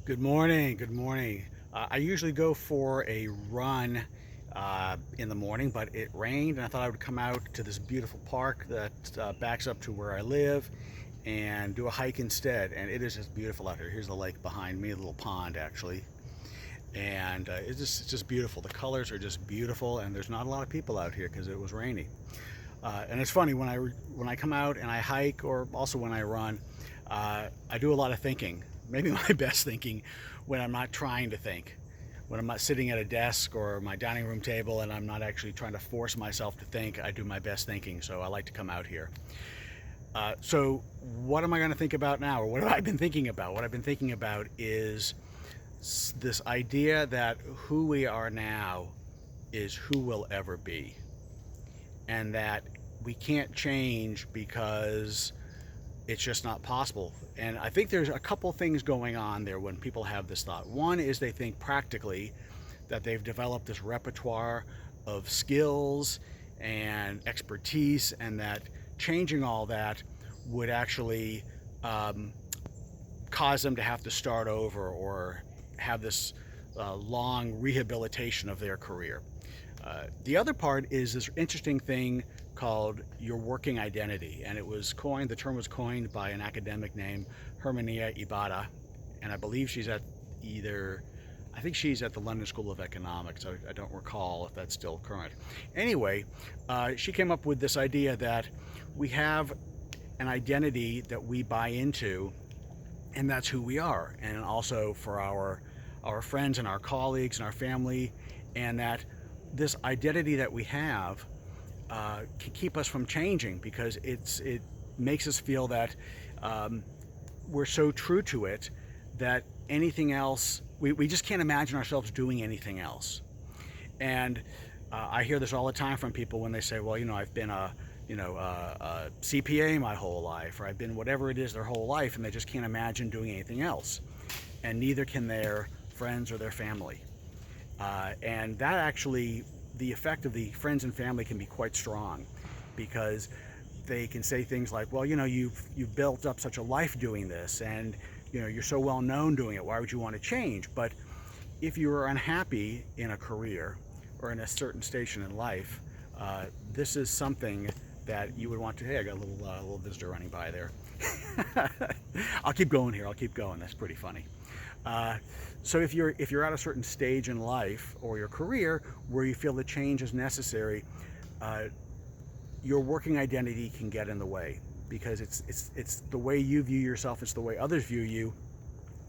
Good morning. Good morning. I usually go for a run in the morning, but it rained, and I thought I would come out to this beautiful park that backs up to where I live and do a hike instead. And it is just beautiful out here. Here's the lake behind me, a little pond actually, and it's just beautiful. The colors are just beautiful, and there's not a lot of people out here because it was rainy. And it's funny when I come out and I hike, or also when I run, I do a lot of thinking. Maybe my best thinking when I'm not trying to think, when I'm not sitting at a desk or my dining room table and I'm not actually trying to force myself to think. I do my best thinking. So I like to come out here. So what am I going to think about now, or what have I been thinking about? What I've been thinking about is this idea that who we are now is who we'll ever be, and that we can't change because it's just not possible. And I think there's a couple things going on there when people have this thought. One is they think practically that they've developed this repertoire of skills and expertise, and that changing all that would actually um, cause them to have to start over or have this long rehabilitation of their career. The other part is this interesting thing called your working identity, and the term was coined by an academic named Herminia Ibada, and I believe I think she's at the London School of Economics. I don't recall if that's still current. Anyway, she came up with this idea that we have an identity that we buy into, and that's who we are, and also for our friends and our colleagues and our family, and that this identity that we have can keep us from changing because it makes us feel that we're so true to it that anything else, we just can't imagine ourselves doing anything else. And I hear this all the time from people when they say, well, I've been a CPA my whole life, or I've been whatever it is their whole life, and they just can't imagine doing anything else. And neither can their friends or their family. And that actually, the effect of the friends and family can be quite strong, because they can say things like, well, you've built up such a life doing this, and you're so well known doing it. Why would you want to change? But if you are unhappy in a career or in a certain station in life, this is something that you would want to. Hey, I got a little visitor running by there. I'll keep going here. I'll keep going. That's pretty funny. Uh, so if you're at a certain stage in life or your career where you feel the change is necessary, uh, your working identity can get in the way, because it's the way you view yourself, it's the way others view you.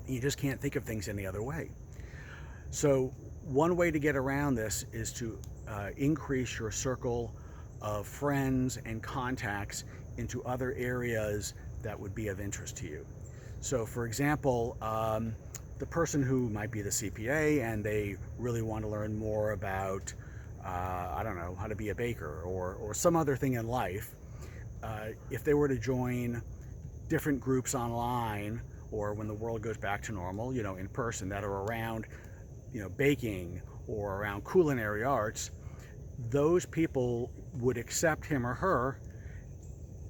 You just can't think of things any other way. So one way to get around this is to increase your circle of friends and contacts into other areas that would be of interest to you. So, for example, the person who might be the CPA and they really want to learn more about, I don't know, how to be a baker or some other thing in life, if they were to join different groups online, or when the world goes back to normal, in person, that are around, baking or around culinary arts, those people would accept him or her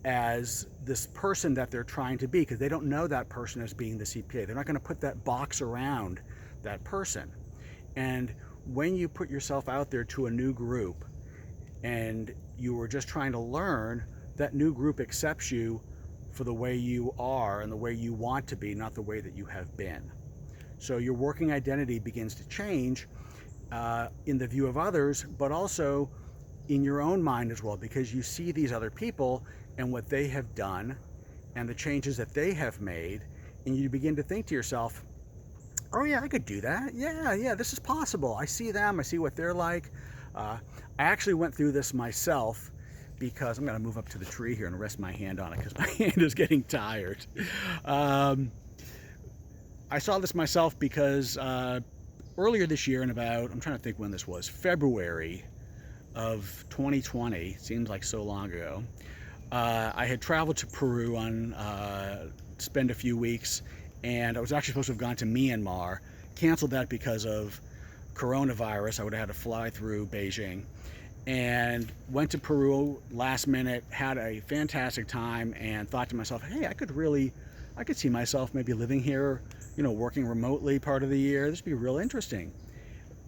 as this person that they're trying to be, because they don't know that person as being the CPA. They're not going to put that box around that person. And when you put yourself out there to a new group and you were just trying to learn, that new group accepts you for the way you are and the way you want to be, not the way that you have been. So your working identity begins to change in the view of others, but also in your own mind as well, because you see these other people and what they have done and the changes that they have made, and you begin to think to yourself, oh yeah, I could do that. Yeah, this is possible. I see them, I see what they're like. I actually went through this myself, because I'm going to move up to the tree here and rest my hand on it because my hand is getting tired. Um, I saw this myself because earlier this year, I'm trying to think when this was, February of 2020, seems like so long ago, I had traveled to Peru on spend a few weeks, and I was actually supposed to have gone to Myanmar, canceled that because of coronavirus. I would have had to fly through Beijing, and went to Peru last minute, had a fantastic time, and thought to myself, hey, I could really I could see myself maybe living here, working remotely part of the year. This would be real interesting.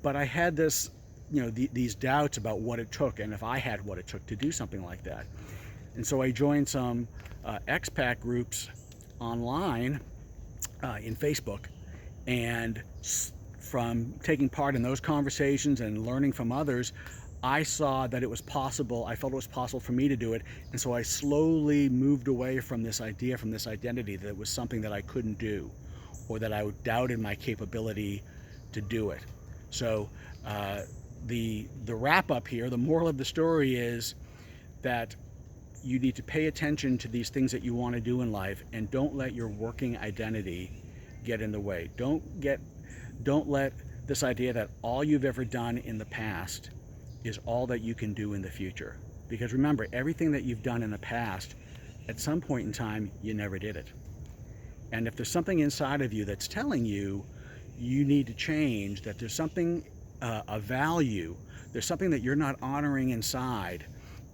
But I had this, these doubts about what it took and if I had what it took to do something like that. And so I joined some expat groups online in Facebook, and from taking part in those conversations and learning from others, I saw that it was possible. I felt it was possible for me to do it, and so I slowly moved away from this idea, from this identity that it was something that I couldn't do, or that I doubted my capability to do it. So the wrap up here, the moral of the story is that you need to pay attention to these things that you want to do in life, and don't let your working identity get in the way. Don't let this idea that all you've ever done in the past is all that you can do in the future. Because remember, everything that you've done in the past, at some point in time, you never did it. And if there's something inside of you that's telling you you need to change, that there's something of value, there's something that you're not honoring inside,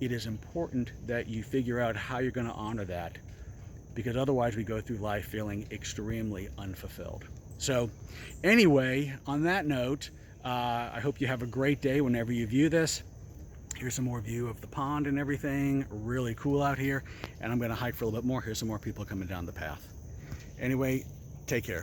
it is important that you figure out how you're going to honor that, because otherwise we go through life feeling extremely unfulfilled. So anyway, on that note, I hope you have a great day whenever you view this. Here's some more view of the pond and everything. Really cool out here. And I'm going to hike for a little bit more. Here's some more people coming down the path. Anyway, take care.